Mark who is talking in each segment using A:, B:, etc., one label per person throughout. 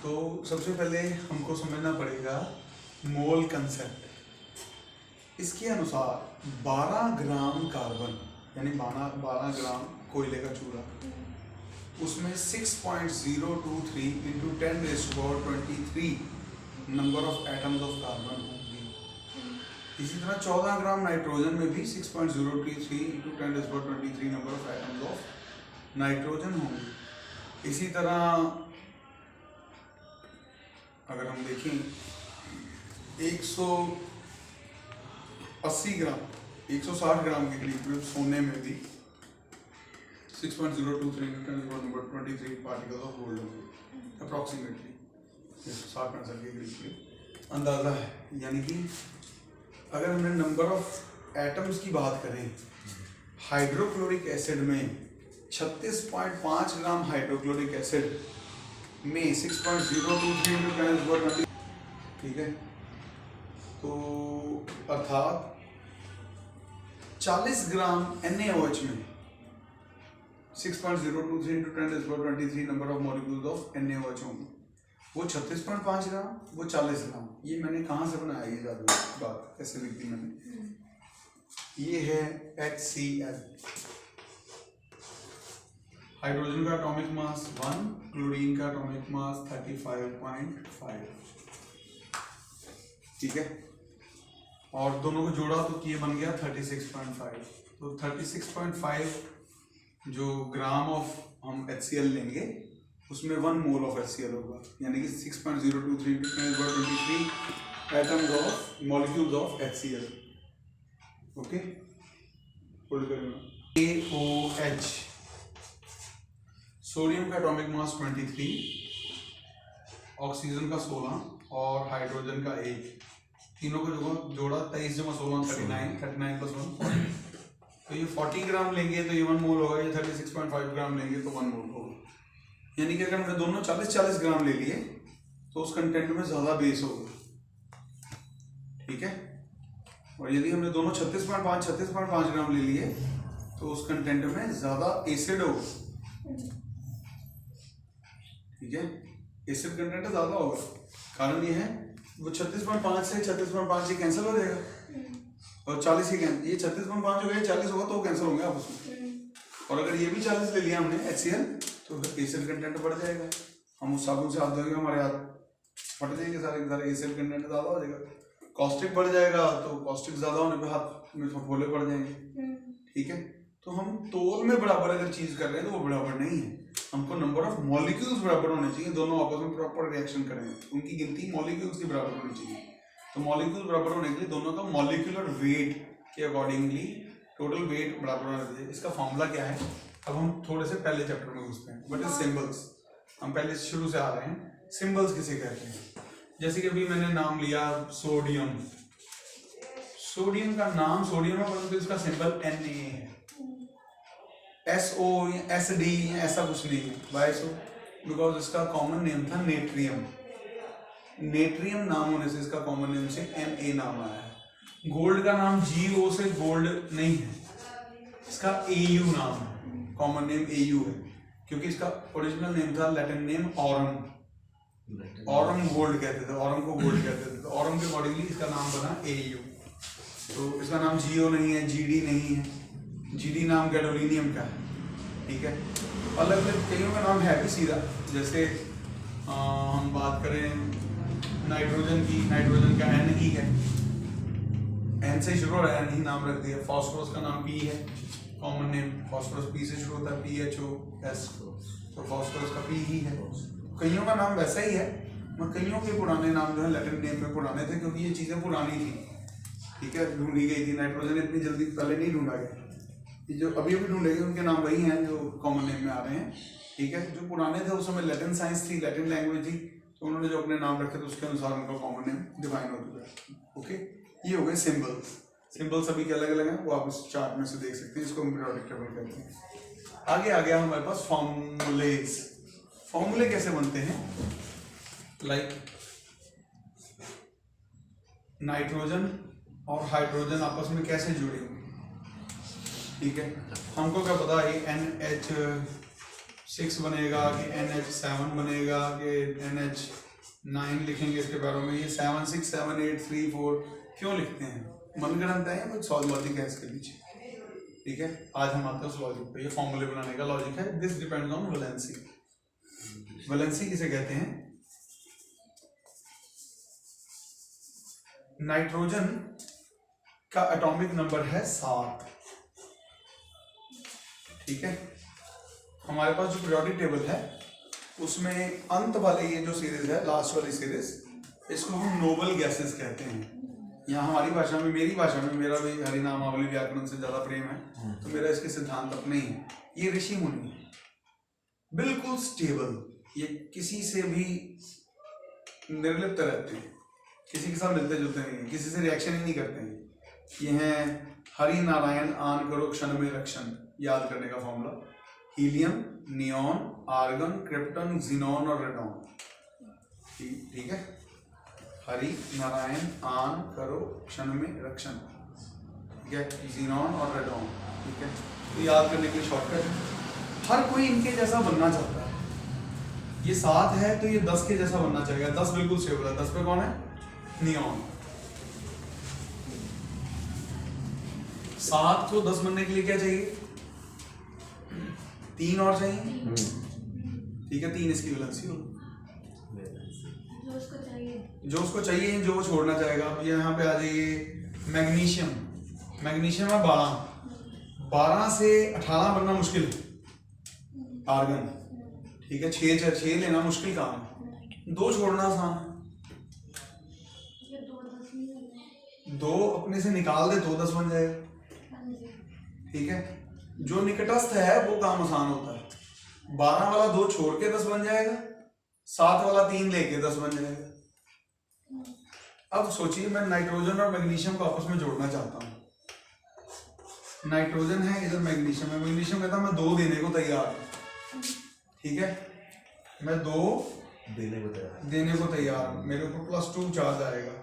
A: तो सबसे पहले हमको समझना पड़ेगा मोल कंसेप्ट। इसके अनुसार 12 ग्राम कार्बन यानी 12 ग्राम कोयले का चूरा, उसमें 6.023 into 10⁻23 number of atoms of carbon होंगे। इसी तरह 14 ग्राम नाइट्रोजन में भी 6.023 into 10⁻23 number of atoms of nitrogen होंगे। इसी तरह अगर हम देखें 180 ग्राम 160 ग्राम के करीब सोने में भी 6.023 नंबर 23 पार्टिकल्स ऑफ गोल्ड होंगे अप्रॉक्सीमेटली 60% के करीब अंदाज़ा है। यानी कि अगर हमने नंबर ऑफ एटम्स की बात करें, हाइड्रोक्लोरिक एसिड में 36.5 ग्राम हाइड्रोक्लोरिक एसिड में 6.023 इंटू 10⁻20, ठीक है। तो अर्थात 40 ग्राम NaOH में 6.023 into 10⁻23 number of molecules of NaOH होंगे। वो 36.5 ग्राम, वो 40 ग्राम। ये मैंने कहाँ से बनाया ये जादू बात ऐसे लिख दी मैंने। ये है HCl, हाइड्रोजन का एटॉमिक मास 1, क्लोरीन का एटॉमिक मास 35.5, ठीक है। और दोनों को जोड़ा तो ये बन गया 36.5। तो 36.5 जो ग्राम ऑफ हम HCl लेंगे उसमें 1 मोल ऑफ HCl होगा, यानी कि 6.023 into 10⁻23 atoms of molecules of HCl। Okay, AOH, sodium का एटॉमिक मास 23, ऑक्सीजन का 16 और हाइड्रोजन का 1, तीनों को जोड़ा 23 + 16 39 + 1 40। तो ये 40 ग्राम लेंगे तो ये 1 मोल होगा, ये 36.5 ग्राम लेंगे तो 1 मोल होगा। यानी कि अगर हमने दोनों 40-40 ग्राम ले लिए तो उस कंटेंट में ज़्यादा बेस होगा, ठीक है। और यदि हमने दोनों 36.5 ग्राम ले लिए तो उस कंटेंट में ज़्यादा एसिड होगा, ठीक है। एसिड कंटेंट ज़्यादा होगा। कारण ये है वो 36.5 से 36.5 ये कैंसिल हो जाएगा और 40 ये 36.5 हो गया, 40 होगा तो कैंसिल होंगे आपस में। और अगर ये भी 40 ले लिया हमने HCl तो एसिड कंटेंट बढ़ जाएगा। हम उस साबुन से हाथ धोएंगे, हमारे हाथ फट जाएंगे सारे एसिड कंटेंट ज़्यादा हो जाएगा। कॉस्टिक बढ़ जाएगा तो कॉस्टिक ज़्यादा होने पे हाथ में फफोले पड़ जाएंगे, ठीक है। तो हम तोल में बराबर अगर चीज़ कर रहे हैं तो वो बराबर नहीं है। हमको नंबर ऑफ मॉलिक्यूल्स बराबर होने चाहिए, दोनों आपस में प्रॉपर रिएक्शन करें, उनकी गिनती मॉलिक्यूल्स की बराबर होनी चाहिए। तो मॉलिक्यूल बराबर होने के लिए दोनों का मॉलिक्यूलर वेट के अकॉर्डिंगली टोटल वेट बराबर होना चाहिए। इसका फॉर्मूला क्या है, अब हम थोड़े से पहले चैप्टर में घुसते हैं। बट सिंबल्स हम पहले शुरू से आ रहे हैं। सिंबल्स किसे कहते हैं? जैसे कि अभी मैंने नाम लिया सोडियम, सोडियम का नाम सोडियम है परंतु इसका सिंबल Na है। SO या SD ऐसा कुछ नहीं है, वाई सो? बिकॉज इसका कॉमन नेम था नेट्रियम। नेट्रियम नाम होने से इसका कॉमन नेम से Na नाम आया है। गोल्ड का नाम GO से गोल्ड नहीं है, इसका AU नाम है, कॉमन नेम AU है, क्योंकि इसका ओरिजिनल नेम था Latin name Aurum. Aurum gold कहते थे, ऑरम को गोल्ड कहते थे, तो ऑरम के अकॉर्डिंगली इसका नाम बना AU। तो इसका नाम GO नहीं है, GD नहीं है, GD नाम गैडोलिनियम का है, ठीक है। अलग अलग कईयों का नाम है भी सीधा, जैसे हम बात करें नाइट्रोजन की, नाइट्रोजन का N ही है, N से शुरू हो रहा है, N ही नाम रख दिया। फॉस्फोरस का नाम P है, कॉमन नेम फॉस्फोरस P से शुरू होता है, PHOS, तो फॉस्फोरस का P ही है। कईयों का नाम वैसा ही है, मगर कईयों के पुराने नाम जो है लैटिन नेम में पुराने थे, क्योंकि ये चीज़ें पुरानी थी, ठीक है, ढूंढी गई थी। नाइट्रोजन इतनी जल्दी पहले नहीं ढूंढा गया, ये जो अभी अभी ढूंढे गए उनके नाम वही हैं जो कॉमन नेम में आ रहे हैं, ठीक है। जो पुराने थे उस समय लैटिन साइंस थी, लैटिन लैंग्वेज थी, तो उन्होंने जो अपने नाम रखे थे उसके अनुसार उनका कॉमन नेम डिफाइन हो चुका है, ओके। ये हो गए सिंबल्स। सिंबल सभी के अलग अलग हैं, वो आप इस चार्ट में से देख सकते हैं, इसको हम पीरियोडिक टेबल कहते हैं। आगे आ गया हमारे पास फॉर्मूलेज। फॉर्मूले कैसे बनते हैं? लाइक नाइट्रोजन और हाइड्रोजन आपस में कैसे जुड़े हुए, ठीक है। हमको क्या पता है NH 6 बनेगा कि NH7 बनेगा कि NH9 लिखेंगे इसके बारे में। ये 7 6 7 8 3 4 क्यों लिखते हैं? मनगढ़ंत है या कुछ सॉल्व लॉजिक है इसके पीछे? ठीक है, आज हम आते हैं उस लॉजिक पे। ये फॉर्मूले बनाने का लॉजिक है। This depends on valency. Valency किसे कहते हैं? नाइट्रोजन का एटॉमिक नंबर है 7। ठीक है, हमारे पास जो पीरियोडिक टेबल है उसमें अंत वाले ये जो सीरीज है, लास्ट वाली सीरीज, इसको हम नोबल गैसेस कहते हैं। यहाँ हमारी भाषा में, मेरी भाषा में, मेरा भी हरिनामावली व्याकरण से ज्यादा प्रेम है तो मेरा इसके सिद्धांत अपने ही है। ये ऋषि मुनि है, बिल्कुल स्टेबल, ये किसी से भी निर्लिप्त रहते हैं, किसी के साथ मिलते जुलते नहीं है, किसी से रिएक्शन ही नहीं करते हैं। ये हैं हरि नारायण आन करो क्षण में रक्षण, याद करने का formula. Helium, neon, argon, krypton, xenon और रेडॉन। ठीक है, हरि नारायण आन करो क्षण में रक्षण, ठीक है, जीनॉन और रेडॉन। ठीक है, तो याद करने के लिए शॉर्टकट। हर कोई इनके जैसा बनना चाहता है। ये 7 है तो ये 10 के जैसा बनना चाहेगा। 10 बिल्कुल स्टेबल है। 10 पे कौन है? नियॉन। 7 को 10 बनने के लिए क्या चाहिए? 3 और चाहिए। ठीक है, 3 इसकी वैलेंसी होगी। जो उसको चाहिए, जो वो छोड़ना चाहेगा। अब यहाँ पे आ जाइए मैग्नीशियम। मैग्नीशियम है 12 से 18 बनना मुश्किल है। आर्गन, ठीक है, 6 लेना मुश्किल काम है। 2 छोड़ना आसान है। 2 अपने से निकाल दे तो 10 बन जाएगा। ठीक है, जो निकटस्थ है वो काम आसान होता है। 12 वाला 2 छोड़ के 10 बन जाएगा, 7 वाला 3 लेके 10 बन जाएगा। अब सोचिए, मैं नाइट्रोजन और मैग्नीशियम को आपस में जोड़ना चाहता हूं। नाइट्रोजन है, इधर मैग्नीशियम है। मैग्नीशियम कहता मैं 2 देने को तैयार हूं। ठीक है, मैं 2 देने को तैयार हूं। मेरे ऊपर +2 चार्ज आएगा।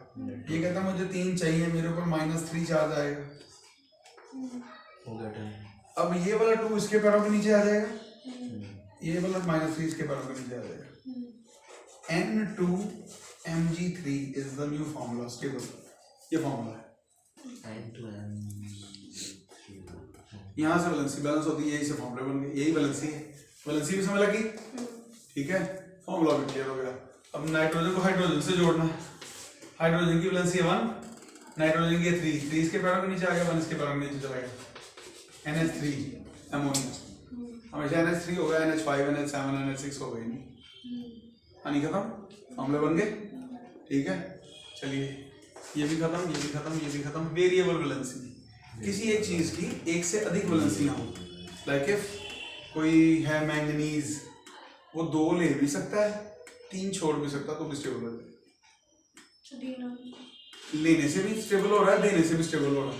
A: ये कहता मुझे 3 चाहिए, मेरे ऊपर -3 चार्ज आएगा। अब ये वाला 2 इसके पैरों के नीचे आ जाएगा, ये वाला -3 इसके पैरों के नीचे आ जाएगा। N2Mg3 is the new formula, stable। ये फॉर्मूला है। यहाँ से वैलेंसी बैलेंस होती है, यही से फॉर्मूले बन गए। यही वैलेंसी है। वैलेंसी भी समझ लगी? ठीक है, फॉर्मूला भी क्लियर हो गया। अब नाइट्रोजन को हाइड्रोजन से जोड़ना है। हाइड्रोजन की वैलेंसी 1, नाइट्रोजन की 3 इसके पैरों के नीचे आ गया, 1 इसके पैरों के नीचे चला गया। NH3 अमोनिया, हमेशा NH3 होगा। NH5 NH7 NH6 हो गई नहीं, पानी खत्म, फॉर्मूले बन गए। ठीक है, चलिए ये भी खत्म, ये भी खत्म, ये भी खत्म। वेरिएबल वैलेंसी, किसी एक चीज की एक से अधिक वैलेंसी ना हो। लाइक इफ कोई है मैंगनीज, वो 2 ले भी सकता है, 3 छोड़ भी सकता है, तो भी स्टेबल हो जाए। लेने से भी स्टेबल हो रहा है, देने से भी स्टेबल हो रहा है।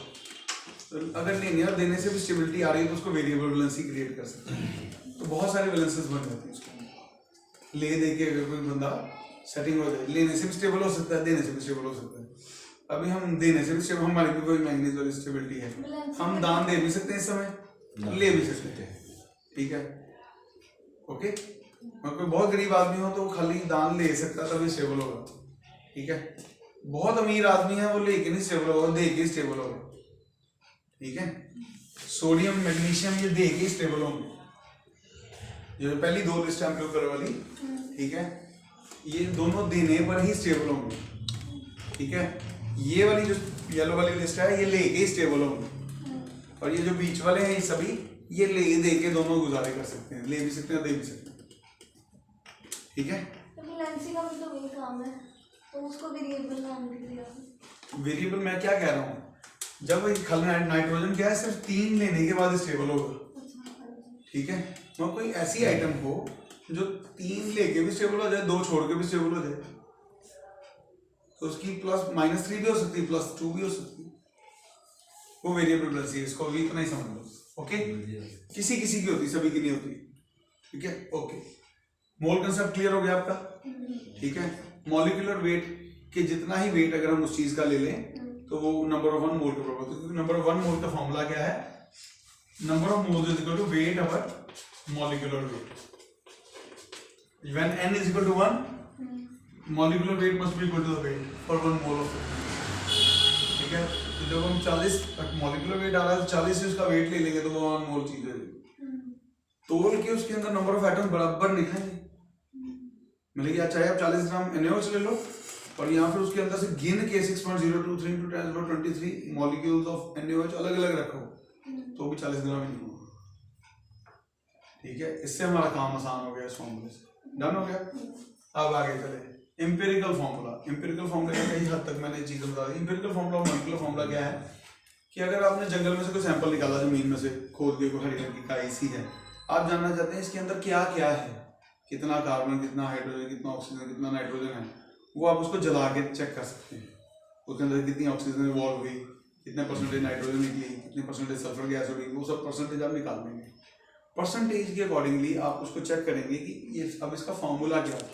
A: तो अगर लेने और देने से भी स्टेबिलिटी आ रही है तो उसको वेरिएबल वैलेंसी क्रिएट कर सकते हैं। तो बहुत सारे वैलेंसेस बन जाती है उसको। ले दे के अगर कोई बंदा सेटिंग हो जाए, लेने से भी स्टेबल हो सकता है, देने से भी स्टेबल हो सकता है। अभी हम देने से भी स्टेबल, हमारी भी कोई मैंगनीज वाली स्टेबिलिटी है, हम दान दे भी सकते हैं इस समय, ले भी सकते हैं। ठीक है, ओके। कोई बहुत गरीब आदमी हो तो खाली दान ले सकता है, तभी स्टेबल होगा। ठीक है, बहुत अमीर आदमी है, वो लेके नहीं स्टेबल होगा, दे के स्टेबल होगा। ठीक है, सोडियम मैग्नीशियम ये दे के स्टेबल होंगे। जो पहली 2 लिस्ट है ब्लू कलर वाली, ठीक है, ये दोनों देने पर ही स्टेबल होंगे। ठीक है, ये वाली जो येलो वाली लिस्ट है ये लेके स्टेबल होंगे, और ये जो बीच वाले हैं ये सभी ये ले दे के दोनों गुजारे कर सकते हैं, ले भी सकते हैं, दे भी सकते हैं। ठीक है,
B: वैलेंसी का भी तो वही काम है, तो उसको वेरिएबल नाम दे दिया।
A: वेरिएबल मैं क्या कह रहा हूँ, जब नाइट्रोजन क्या है सिर्फ 3 लेने के बाद स्टेबल होगा। ठीक है, तो कोई ऐसी आइटम हो जो 3 लेके भी स्टेबल हो जाए, 2 छोड़ के भी स्टेबल हो जाए, तो उसकी +-3 भी हो सकती है, +2 भी हो सकती है, वो वेरिएबल वैलेंसी है। इसको भी इतना ही समझ लो। ओके, किसी किसी की होती, सभी की नहीं होती। ठीक है, ओके। मोल कंसेप्ट क्लियर हो गया आपका? ठीक है, मॉलिक्यूलर वेट के जितना ही वेट अगर हम उस चीज का ले लें तो वो नंबर ऑफ 1 मोल के बराबर होता है, क्योंकि नंबर ऑफ 1 मोल का फॉर्मूला क्या है? Number of moles is equal to weight over molecular weight. When n is equal to 1, molecular weight must be equal to the weight for 1 mole of it. ठीक है, तो जब हम 40 molecular weight आ रहा है तो 40 से उसका weight ले लेंगे तो वो 1 mole चीज है, तोल के उसके अंदर नंबर ऑफ एटम बराबर निकलेंगे, मिलेगी। चाहे आप 40 ग्राम NaOH ले लो और यहाँ फिर उसके अंदर से गिन के 6.023 into 10⁻23 मॉलिक्यूल्स ऑफ NaOH अलग अलग रखो तो भी 40 ग्राम ही निकलेगा। ठीक है, इससे हमारा काम आसान हो गया इस फॉर्मूले से। डन हो गया। अब आगे चले एम्पिरिकल फॉर्मूला। एम्पिरिकल फॉर्मूला में कई हद तक मैंने चीजें बता दी। एम्पिरिकल फॉर्मूला और मॉलिक्यूलर फॉर्मूला क्या है कि अगर आपने जंगल में से कोई सैंपल निकाला, जमीन में से खोद के, कोई हरी रंग की काई सी है, आप जानना चाहते हैं इसके अंदर क्या क्या है, कितना कार्बन, कितना हाइड्रोजन, कितना ऑक्सीजन, कितना नाइट्रोजन है, वो आप उसको जला के चेक कर सकते हैं। उसके अंदर कितनी ऑक्सीजन इवॉल्व हुई, कितने परसेंटेज नाइट्रोजन निकली, कितने परसेंटेज सल्फर गैस हुई, वो सब परसेंटेज आप निकाल देंगे। परसेंटेज के अकॉर्डिंगली आप उसको चेक करेंगे कि ये अब इसका फॉर्मूला क्या है,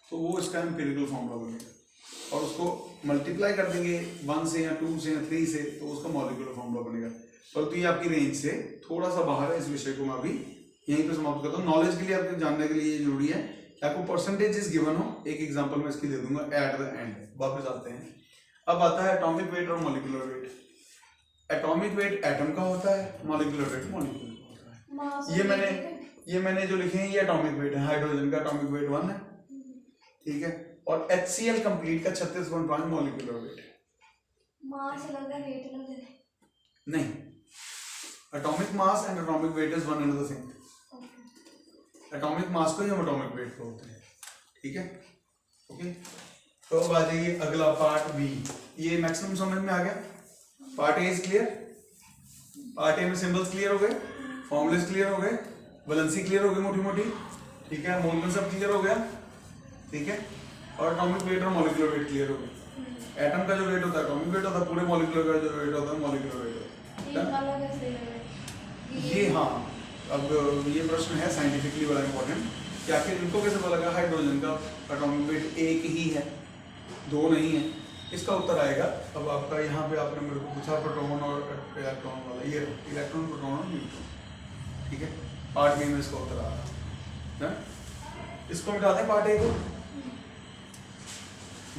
A: तो वो इसका एम्पिरिकल फॉर्मूला बनेगा और उसको मल्टीप्लाई कर देंगे 1 से या 2 से या 3 से, तो उसका मॉलिक्यूलर फॉर्मूला बनेगा। तो ये आपकी रेंज से थोड़ा सा बाहर है, इस विषय को मैं अभी यहीं पे समाप्त करता हूँ। नॉलेज के लिए, आपके जानने के लिए ये जरूरी है कि आपको परसेंटेजेस गिवन हो। एक एग्जांपल मैं इसकी दे दूंगा एट द एंड। वापस आते हैं, अब आता है एटॉमिक वेट और molecular weight. Atomic weight atom का होता है, मॉलिक्यूलर वेट मॉलिक्यूल का होता है। ये मैंने जो लिखे हैं ये एटॉमिक वेट है। हाइड्रोजन का एटॉमिक वेट 1 है, ठीक है, और HCl कंप्लीट का 36.5 मॉलिक्यूलर वेट है।
B: मास अलग है, वेट अलग है?
A: नहीं, atomic mass and atomic weight is one and the same. Atomic mass को ही हम एटॉमिक वेट बोलते हैं, ठीक है, ओके। तो अब आ जाइए अगला पार्ट बी। ये मैक्सिमम समझ में आ गया। Part A is clear. Part A में सिंबल्स क्लियर हो गए, फॉर्मूलेस क्लियर हो गए, वैलेंसी क्लियर हो गई मोटी मोटी, ठीक है, मोल कंसेप्ट क्लियर हो गया, ठीक है, और एटॉमिक वेट और मॉलिक्यूलर वेट क्लियर हो गया। एटम का जो वेट होता है एटॉमिक वेट होता है, पूरे मॉलिक्यूलर का जो वेट होता है मॉलिक्यूलर वेट होता है। ये हाँ, अब ये प्रश्न है साइंटिफिकली बड़ा इंपॉर्टेंट कि आखिर इनको कैसे पता लगा हाइड्रोजन का एटॉमिक वेट एक ही है, 2 नहीं है। इसका उत्तर आएगा अब आपका। यहाँ पे आपने मेरे को पूछा प्रोटॉन और इलेक्ट्रॉन वाला, ये इलेक्ट्रॉन, प्रोटॉन और न्यूट्रॉन, ठीक है। पार्ट बी में इसका उत्तर आ रहा है। इसको मिटाते हैं पार्ट ए को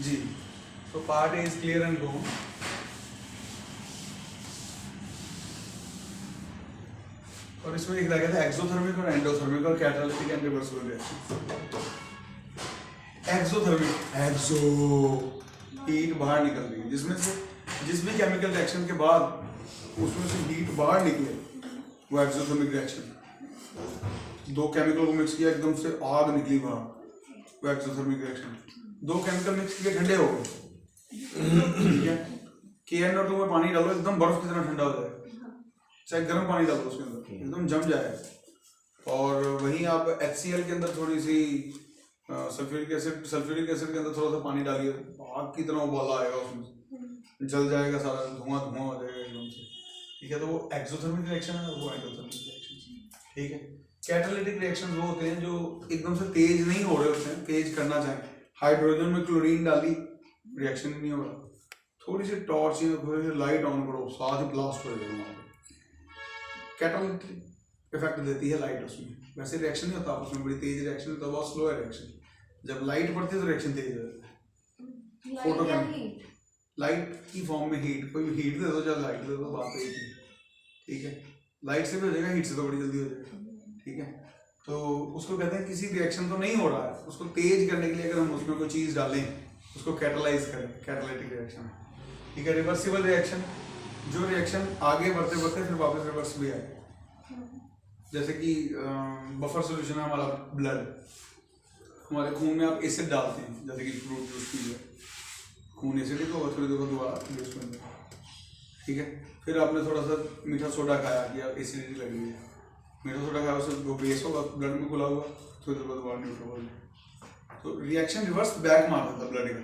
A: जी। तो part A is clear and go. और इसमें एक रह गया था एक्सोथर्मिक और एंडोथर्मिक और catalytic and reversible reaction. Exothermic, exo heat बाहर निकल रही है, जिसमें से जिस भी केमिकल रिएक्शन के बाद उसमें से हीट बाहर निकले, वो एक्सोथर्मिक रिएक्शन। 2 केमिकल को मिक्स किया, एकदम से आग निकली बाहर, वो एक्सोथर्मिक रिएक्शन। 2 केमिकल मिक्स किए, ठंडे हो गए, ठीक है। KNO2 में पानी डालो, एकदम बर्फ की तरह ठंडा हो जाएगा। चाहे गर्म पानी डालो उसके अंदर, एकदम जम जाएगा। और वहीं आप HCl के अंदर थोड़ी सी सल्फ्यूरिक एसिड के अंदर थोड़ा सा पानी डालिए, आग की तरह उबाला आएगा, उसमें जल जाएगा सारा, धुआं हो जाएगा एकदम से, ठीक है। तो वो एक्सोथर्मिक रिएक्शन है, वो एंडोथर्मिक रिएक्शन, ठीक है। कैटालिटिक रिएक्शन वो होते हैं जो एकदम से तेज नहीं हो रहे होते हैं, तेज करना चाहें। हाइड्रोजन में क्लोरीन डाली, रिएक्शन नहीं हो रहा, थोड़ी सी टॉर्च या थोड़ी सी लाइट ऑन करो, साथ ही ब्लास्ट हो जाएगा। कैटालिटिक इफेक्ट देती है लाइट उसमें, वैसे रिएक्शन नहीं होता उसमें, बड़ी तेज रिएक्शन होता है, बहुत स्लो है रिएक्शन। जब लाइट पड़ती है तो रिएक्शन तेज हो जाता है। फोटोकेमिकल लाइट की फॉर्म में हीट, कोई हीट दे दो चाहे लाइट दे दो, बात एक ही, ठीक है। लाइट से भी हो जाएगा, हीट से तो बड़ी जल्दी हो जाएगा, ठीक है। तो उसको कहते हैं किसी रिएक्शन तो नहीं हो रहा है, उसको तेज करने के लिए अगर हम उसमें कोई चीज़ डालें, उसको कैटालाइज करें, कैटालिटिक रिएक्शन, ठीक है। रिवर्सिबल रिएक्शन, जो रिएक्शन आगे बढ़ते बढ़ते फिर वापस रिवर्स भी आए, जैसे कि बफर सोल्यूशन है हमारा ब्लड, हमारे खून में आप एसिड डालते हैं, जैसे कि फ्रूट जूस पीजिए, खून एसिडिक होगा, थोड़ी देर दोबारा जूस में, ठीक है। फिर आपने थोड़ा सा मीठा सोडा खाया कि आप एसिडिटी लग रही है, मीठा सोडा खाया, उससे वो बेस होगा ब्लड में घुला हुआ, थोड़ी देर बाद दोबारा न्यूट्रल हो जाए। तो रिएक्शन रिवर्स बैक मार देता है ब्लड का,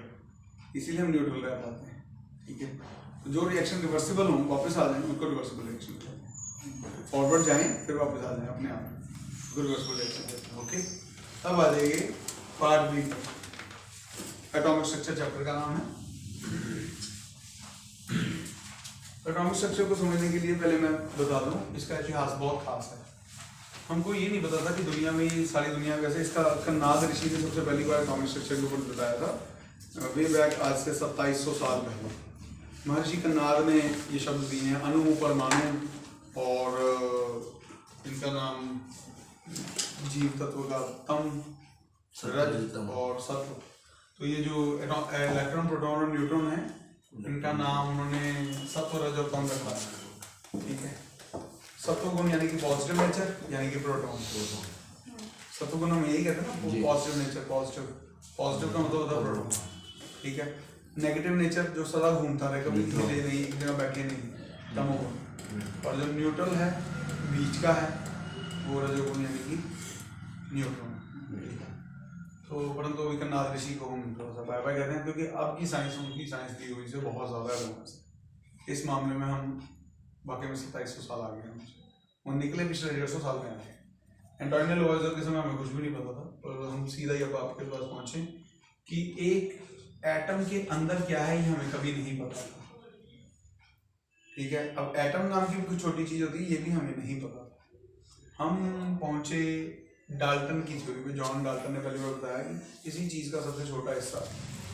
A: इसीलिए हम न्यूट्रल रह पाते हैं, ठीक है। तो जो रिएक्शन रिवर्सिबल हो, वापस आ जाए, उनको रिवर्सिबल रिएक्शन कहते हैं। फॉरवर्ड जाएं फिर वापस आ जाएं अपने आप, रिवर्सिबल रिएक्शन कहते हैं, ओके। अब आ जाइए part B, atomic structure chapter का नाम है। एटॉमिक स्ट्रक्चर को समझने के लिए पहले मैं बता दूं, इसका इतिहास बहुत खास है। हमको ये नहीं पता था कि दुनिया में ये सारी दुनिया में वैसे इसका कन्नाद ऋषि ने सबसे पहली बार एटॉमिक स्ट्रक्चर के ऊपर बताया था वे बैक आज से 2700 साल पहले। महर्षि कन्नाद ने ये शब्द दिए हैं, अणु, परमाणु और इनका नाम जीव तत्व का तम, रज और सत्व। तो ये जो इलेक्ट्रॉन, प्रोटॉन और न्यूट्रॉन है, इनका नाम उन्होंने सत्व, रज और तम रखा है। ठीक है, सत्व गुण यानी कि पॉजिटिव नेचर, यानी कि प्रोटॉन। सत्व गुण हम यही कहते हैं ना, पॉजिटिव नेचर, पॉजिटिव का मतलब होता है प्रोटॉन। ठीक है, नेगेटिव नेचर जो सदा घूमता रहे, कभी हिले नहीं, एक जगह बैठे नहीं, तमोगुण। और जो न्यूट्रल है, बीच का है, वो रजोगुण यानी कि न्यूट्रॉन। तो परंतु अभी कन्नाद ऋषि को हम थोड़ा सा बाय बाय कहते हैं, क्योंकि अब की साइंस उनकी साइंस दी हुई से बहुत ज़्यादा एडवांस है। इस मामले में हम वाकई में 2700 साल आ गए हैं हमसे, वो निकले पिछले 150 साल में आए। एंटोनियो लवाइजर के समय हमें कुछ भी नहीं पता था, और हम सीधा ही अब आपके पास पहुँचे कि एक एटम के अंदर क्या है ये हमें कभी नहीं पता था। ठीक है, अब एटम नाम की कोई छोटी चीज़ होती है ये भी हमें नहीं पता था। हम पहुँचे डाल्टन की थ्योरी में। जॉन डाल्टन ने पहले बार बताया कि किसी चीज़ का सबसे छोटा हिस्सा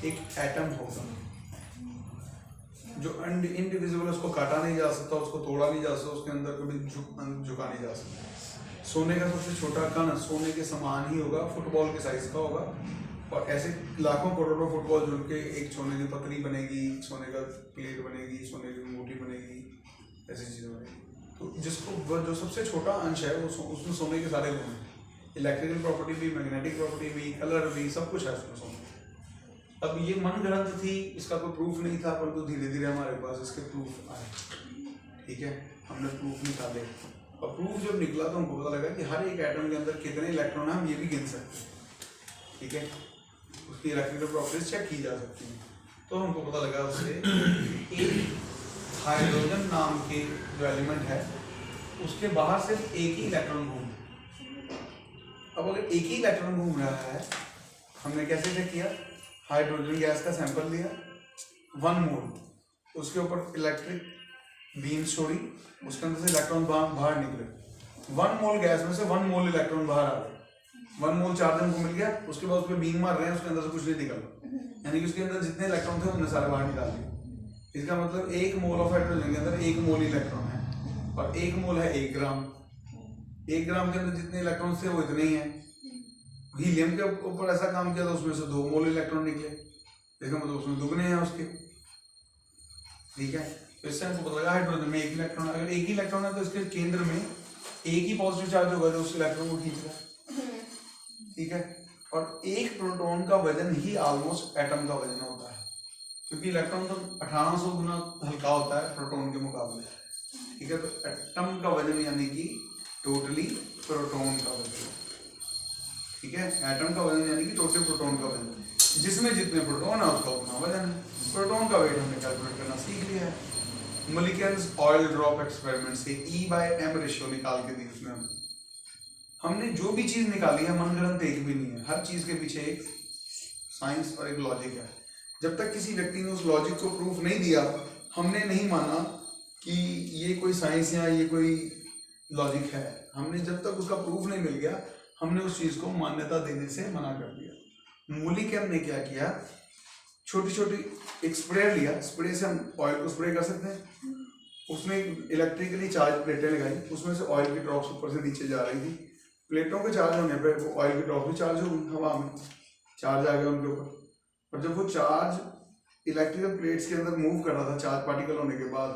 A: एक एटम होगा, जो इनडिविजिबल, उसको काटा नहीं जा सकता, उसको तोड़ा नहीं जा सकता, उसके अंदर कभी झुका नहीं जा सकता। सोने का सबसे छोटा कण सोने के समान ही होगा, फुटबॉल के साइज का होगा, और ऐसे लाखों करोड़ों फुटबॉल जुड़ के एक सोने की पतली बनेगी, सोने का प्लेट बनेगी, सोने की अंगूठी बनेगी, ऐसी चीज़ें बनेगी। तो जिसको जो सबसे छोटा अंश है वो उसमें सोने के सारे गुण हैं, इलेक्ट्रिकल प्रॉपर्टी भी, मैग्नेटिक प्रॉपर्टी भी, कलर भी, सब कुछ है उसमें सोने। अब ये मन ग्रंथ थी, इसका कोई प्रूफ नहीं था, परंतु धीरे धीरे हमारे पास इसके प्रूफ आए। ठीक है, हमने प्रूफ निकाले, और प्रूफ जब निकला तो हमको पता लगा कि हर एक एटम के अंदर कितने इलेक्ट्रॉन है हम ये भी गिन सकते हैं। ठीक है, उसकी इलेक्ट्रिकल प्रॉपर्टीज चेक की जा सकती हैं। तो हमको पता लगा उससे एक हाइड्रोजन नाम के जो एलिमेंट है उसके बाहर सिर्फ एक ही इलेक्ट्रॉन घूम। अब अगर एक ही इलेक्ट्रॉन घूम रहा है, हमने कैसे चेक किया? हाइड्रोजन गैस का सैंपल लिया, 1 मोल, उसके ऊपर इलेक्ट्रिक बीम्स छोड़ी, उसके अंदर से इलेक्ट्रॉन बाहर निकले। 1 मोल गैस में से 1 मोल इलेक्ट्रॉन बाहर आ गए। 1 मोल चार्ज हमको मिल गया, उसके बाद उसमें बीम मार रहे हैं, उसके अंदर से कुछ नहीं निकला, यानी कि उसके अंदर जितने इलेक्ट्रॉन थे उन्हें सारे बाहर निकाल दिए। इसका मतलब 1 मोल ऑफ हाइड्रोजन के अंदर 1 मोल इलेक्ट्रॉन है, और 1 मोल है 1 ग्राम। 1 ग्राम के अंदर जितने इलेक्ट्रॉन थे वो इतने ही हैं। हीलियम के ऊपर ऐसा काम किया तो उसमें से 2 मोल इलेक्ट्रॉन निकले, इसका मतलब उसमें दुगने हैं उसके। ठीक है, तो इससे हमको पता लगा हाइड्रोजन में 1 इलेक्ट्रॉन, अगर 1 ही इलेक्ट्रॉन है तो इसके केंद्र में एक ही पॉजिटिव चार्ज होगा जो उस इलेक्ट्रॉन को खींच रहा है। ठीक है, और एक प्रोटॉन का वजन ही ऑलमोस्ट एटम का वजन होता है, क्योंकि इलेक्ट्रॉन तो 1800 गुना हल्का होता है प्रोटॉन के मुकाबले। ठीक है, तो एटम का वजन यानी कि टोटली प्रोटॉन का वजन। ठीक है, एटम का वजन यानी कि टोटल प्रोटॉन का वजन, जिसमें जितने प्रोटॉन है उसका उतना वजन है। प्रोटॉन का वेट हमने कैलकुलेट करना सीख लिया है। मलिकन्स ऑयल ड्रॉप एक्सपेरिमेंट से E/m रेशियो निकाल के दी उसने। हमने जो भी चीज निकाली है मनगढ़ंत एक भी नहीं है, हर चीज के पीछे एक साइंस और एक लॉजिक है। जब तक किसी व्यक्ति ने उस लॉजिक को प्रूफ नहीं दिया, हमने नहीं माना कि ये कोई साइंस या ये कोई लॉजिक है। हमने जब तक उसका प्रूफ नहीं मिल गया, हमने उस चीज को मान्यता देने से मना कर दिया। मूलिकन ने क्या किया, छोटी छोटी एक स्प्रे लिया, स्प्रे से हम ऑयल को स्प्रे कर सकते हैं। उसने इलेक्ट्रिकली चार्ज प्लेटें लगाई, उसमें से ऑयल की ड्रॉप्स ऊपर से नीचे जा रही थी। प्लेटों के चार्ज होने पर वो ऑयल की ड्रॉप भी चार्ज हो गई, हवा में चार्ज आ गया उनके ऊपर। और जब वो चार्ज इलेक्ट्रिकल प्लेट्स के अंदर मूव कर रहा था चार्ज पार्टिकल होने के बाद,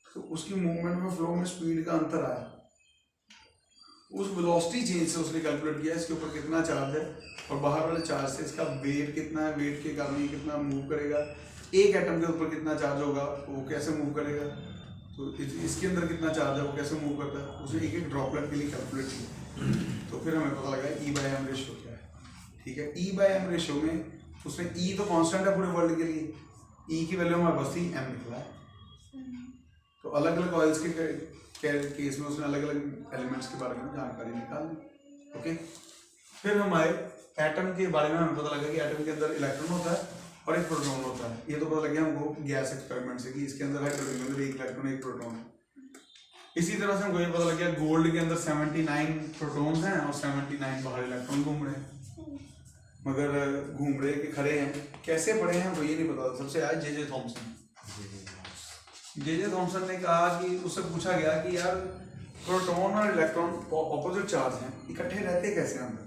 A: तो उसकी मूवमेंट में फ्लो में स्पीड का अंतर आया। उस वेलोसिटी चेंज से उसने कैलकुलेट किया इसके ऊपर कितना चार्ज है और बाहर वाले चार्ज से इसका वेट कितना है, वेट के कारण ये कितना मूव करेगा, एक एटम के ऊपर कितना चार्ज होगा वो कैसे मूव करेगा, तो इसके अंदर कितना चार्ज है वो कैसे मूव करता है, उसने एक एक ड्रॉपलेट के लिए कैलकुलेट किया। तो फिर हमें पता लगा E/m रेशियो क्या है। ठीक है, E/m रेशियो में उसने E तो कांस्टेंट है पूरे वर्ल्ड के लिए, E की वैल्यू हमारे पास थी, m निकला है। तो अलग अलग ऑयल्स के केस में उसने अलग अलग एलिमेंट्स के बारे में जानकारी निकाल दी। ओके, फिर हम आए एटम के बारे में। हमें पता लगा कि एटम के अंदर इलेक्ट्रॉन होता है और एक प्रोटॉन होता है। ये तो पता लग गया हमको गैस एक्सपेरिमेंट से कि इसके अंदर हाइड्रोजन के अंदर एक इलेक्ट्रॉन एक प्रोटॉन है। इसी तरह से हमको ये पता लग गया गोल्ड के अंदर 79 प्रोटॉन्स हैं और 79 बाहर इलेक्ट्रॉन घूम रहे हैं, मगर घूम रहे के खड़े हैं, कैसे पड़े हैं हमको ये नहीं पता। सबसे आया जे थॉमसन ने कहा कि उससे पूछा गया कि यार प्रोटॉन और इलेक्ट्रॉन ऑपोजिट चार्ज हैं, इकट्ठे रहते कैसे अंदर,